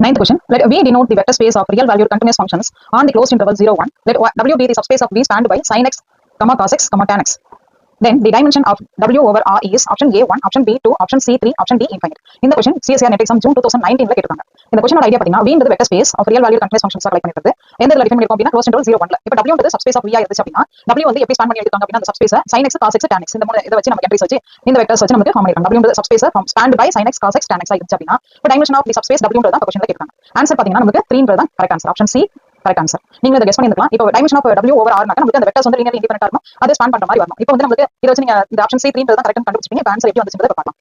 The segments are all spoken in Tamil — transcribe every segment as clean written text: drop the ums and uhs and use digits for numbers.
Ninth question. Let V denote the vector space of real valued continuous functions on the closed interval 0, 1. Let W be the subspace of V spanned by sin x, cos x, tan x. Then the dimension of W over R is option A 1, option B 2, option C 3, option D infinite. இந்த question CSIR net exam June 2019 கேட்டிருக்காங்க. இந்த questionோட ஐடியா பாத்தீங்கன்னா V என்பது vector space of real value continuous functions collect பண்ணிருக்கிறது. எந்த இடத்துல டிஃபைன் பண்ணிருக்கோம் அப்படின்னா க்ளோஸ் இன்டர்வல் 0 1ல. இப்போ W என்பது சப்ஸ்பேஸ் ஆஃப் V இருந்துச்சு அப்படின்னா W வந்து எப்படி ஸ்பான் பண்ணி எடுத்துக்காங்க அப்படின்னா அந்த subspace sin x cos x tan x இந்த மூணு இத வச்சு நமக்கு என்ட்ரிஸ் வச்சு இந்த வெக்டர்ஸ் வச்சு நமக்கு ஃபார்ம் பண்ணிருக்காங்க. W என்பது subspace spanned by sin x cos x tan x இருந்துச்சு அப்படின்னா இப்போ dimension of the subspace W ன்றத क्वेश्चनல கேட்டிருக்காங்க. ஆன்சர் பாத்தீங்கன்னா நமக்கு 3 ன்றது தான் correct answer. Option C correct answer. நீங்க இத கெஸ் பண்ணிருக்கலாம். இப்போ dimension of W over R நமக்கு அந்த வெக்டர்ஸ் வந்து லீனியர்லி இண்டிபெண்டன்ட்டா இருக்கும். அதை ஸ்பான் பண்ற மாதிரி வரும். இப்போ வந்து நமக்கு இத வச்சு நீங்க இந்த ஆப்ஷன் C 3 ன்றத கரெக்ட்டா கண்டுபிடிச்சீங்க. இப்போ ஆன்சர் எப்படி வந்துச்சுன்றத பார்க்கலாம்.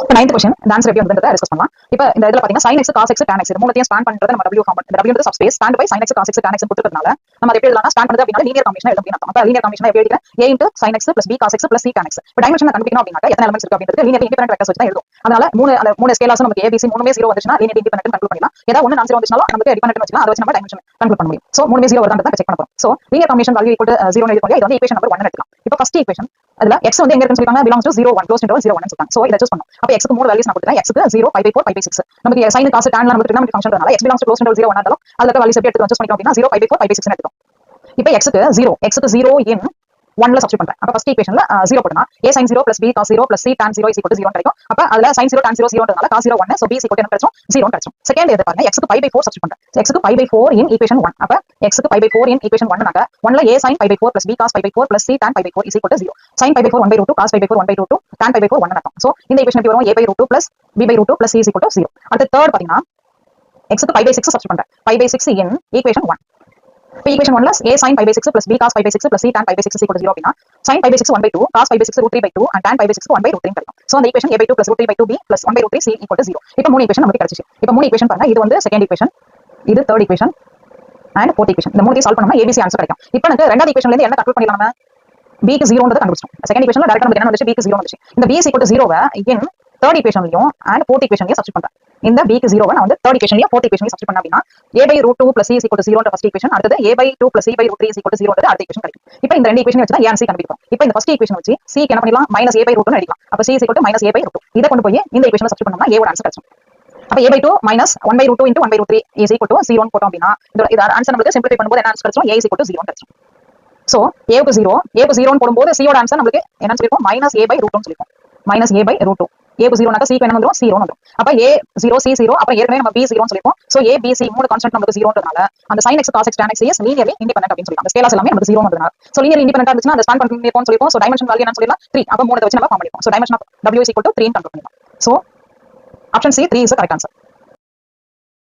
இப்போ 9th question இந்த ஆன்சர் எப்படி வந்ததுன்றத டிஸ்கஸ் பண்ணலாம். இப்போ இந்த இதுல பாத்தீங்கன்னா sin x cos x tan x இது மூணுத்தையும் ஸ்பான் பண்றது நம்ம W ஃபார்ம் இந்த W ன்றது subspace spanned by sin x cos x tan x கொடுத்துட்டனால நம்ம அதை எப்படி எழுதலாம் ஸ்பான் பண்றது அப்படினா லீனியர் காம்பினேஷன் எழுத முடியும். அப்ப லீனியர் காம்பினேஷன் எப்படி எழுதிக்கலாம் a sin x b cos x c tan x. இப்போ டைமென்ஷன் கண்டுபிடிக்கணும் அப்படினா எத்தனை எலிமெண்ட்ஸ் இருக்கு அப்படிங்கிறது லீனியர் இண்டிபெண்டன்ட் வெக்டர்ஸ் வச்சு தான் எழுதும். அதனால மூணு ஸ்கேலார்ஸ் நமக்கு a b c மூணுமே 0 வந்துச்சுனா லீனியர் இண்டிபெண்டன்ட் கன்க்ளூட் பண்ணிடலாம். ஏதாவது ஒன்னு நான் 0 வந்துச்சுனாலும் நமக்கு டிபெண்டன்ட் வச்சுக்கலாம். அதை வச்சு நம்ம டைமென்ஷன் கன்க்ளூட் பண்ண முடியும். சோ மூணுமே 0 வருதான்றத செக் பண்ண போறோம். So linear combination value equal to 0 னு எழுதிக்கோங்க. இது வந்து ஈக்குவேஷன் நம்பர் 1 னு எடுத்துக்கலாம். இப்போ ஃபர்ஸ்ட் ஈக்குவேஷன் அதுல x வந்து எங்க இருக்குன்னு சொல்லிருக்காங்க belongs to 0 1 closed interval 0 1 னு சொல்றாங்க. சோ இத சூஸ் பண்ணனும். அப்ப x க்கு மூணு வேல்யூஸ் நான் கொடுத்தேன். x க்கு 0 π/4 π/6 நமக்கு sin cos tan ல நமக்கு ட்ரிகோனமெட்ரிக் ஃபங்க்ஷன் வரனால x belongs to closed interval 0 1 ஆனாலும் அதுல இருக்க வேல்யூஸ் எப்படி எடுத்து சூஸ் பண்ணிக்கலாம் அப்படினா 0 π/4 π/6 னு எடுத்துக்கலாம். இப்போ x க்கு 0 in 1 ல சப்ஸ்டிட்யூட் பண்றேன். அப்ப first ஈக்குவேஷன்ல 0 போடுனா a sin 0 b cos 0 c tan 0 0 கிடைக்கும். அப்ப அதுல sin 0 tan 0 0ன்றதால cos 0 1 so b என்ன கிடைக்கும் 0 கிடைக்கும். செகண்ட் இது பாருங்க x க்கு π/4 சப்ஸ்டிட்யூட் பண்றேன். x க்கு π/4 in equation 1. அப்ப x க்கு π/4 in equation 1 னாக்க 1ல a sin π/4 b cos π/4 c tan π/4 0. sin π/4 1/2 cos π/4 1/2 tan π/4 1 னு அர்த்தம். சோ இந்த ஈக்குவேஷன் எப்படி வரும் a/√2 b/√2 c 0. அடுத்து தேர்ட் பாத்தீங்கன்னா x க்கு π/6 சப்ஸ்டிட்யூட் பண்றேன். π/6 in equation 1. இப்போ equation 1ல a sin π/6 b cos π/6 c tan π/6 0 அப்படினா sin π/6 1/2 cos π/6 √3/2 and tan π/6 1/√3 கிடைக்கும். சோ அந்த ஈக்குவேஷன் a/2 √3/2 b 1/√3 c 0. இப்போ மூணு ஈக்குவேஷன் நமக்கு கிடைச்சிச்சு. இப்போ மூணு ஈக்குவேஷன் பாருங்க. இது வந்து செகண்ட் ஈக்குவேஷன், இது third equation and fourth equation. இந்த மூணுத்தையும் சால்வ் பண்ணோம்னா ABC ஆன்சர் கிடைக்கும். இப்போ எனக்கு ரெண்டாவது ஈக்குவேஷன்ல இருந்து என்ன கன்க்ளூட் பண்ணிடலாம்? b க்கு 0ன்றத கண்டுபிடிச்சோம். செகண்ட் ஈக்குவேஷன்ல டைரக்டா நமக்கு என்ன வந்துச்சு? b க்கு 0 வந்துச்சு. இந்த b 0வை again தேர்ட் ஈக்குவேஷன்லயும் and fourth ஈக்குவேஷன்லயும் சப்ஸ்டிட்யூட் பண்றேன். இந்த b க்கு 0வை நான் வந்து தேர்ட் ஈக்குவேஷன்லயும் fourth ஈக்குவேஷன்லயும் சப்ஸ்டிட்யூட் பண்ணா அப்படினா a/√2 c 0 ன்ற ஃபர்ஸ்ட் ஈக்குவேஷன், அடுத்து a/2 c/√3 0 ன்றது அடுத்த ஈக்குவேஷன் கிடைக்கும். இப்போ இந்த ரெண்டு ஈக்குவேஷன் வச்சு தான் a and c கண்டுபிடிப்போம். இப்போ இந்த ஃபர்ஸ்ட் ஈக்குவேஷன் வச்சு c க்கு என்ன பண்ணிடலாம்? -a/√2 னு எழுதிக்கலாம். அப்ப c -a/√2 இத கொண்டு போய் இந்த ஈக்குவேஷன்ல சப்ஸ்டிட்யூட் பண்ணோம்னா a ஓட ஆன்சர் கிடைக்கும். அப்ப a/2 1/√2 * 1/√3 is equal to 0 னு போட்டோம் அப்படினா இது ஆன்சர் நமக்கு சிம்பிளிஃபை பண்ணும்போது என்ன ஆன்சர் கிடைக்கும்? a 0 னு கிடைக்கும். சோ a க்கு 0 னு போடும்போது c ஓட ஆன்சர் நமக்கு என்ன சொல்லிருக்கோம்? -a/√2 னு சொல்லிருக்கோம். -a/√2 a க்கு 0 னாக்க c க்கு என்ன வந்துரும்? 0 வந்துரும். அப்ப a 0 c 0 அப்புறம் ஏற்கனவே நம்ம b 0 னு சொல்லிருக்கோம். சோ a b c மூணு கான்ஸ்டன்ட் நமக்கு 0 ன்றதால அந்த sin x cos x tan x is linearly independent அப்படினு சொல்லிருக்காங்க. ஸ்கேலார்ஸ் எல்லாமே நமக்கு 0 வந்ததனால சோ linearly independent இருந்துச்சுனா அந்த ஸ்பான் பண்ணிருப்போம்னு சொல்லிருப்போம். சோ டைமென்ஷன் வேல்யூ என்ன சொல்லிடலாம்? 3. அப்ப மூணு வச்சு நம்ம ஃபார்ம் பண்ணிருப்போம். சோ டைமென்ஷன் ஆஃப் w = 3 ன்னு கண்டுபிடிக்கலாம். So option C 3 is the correct answer.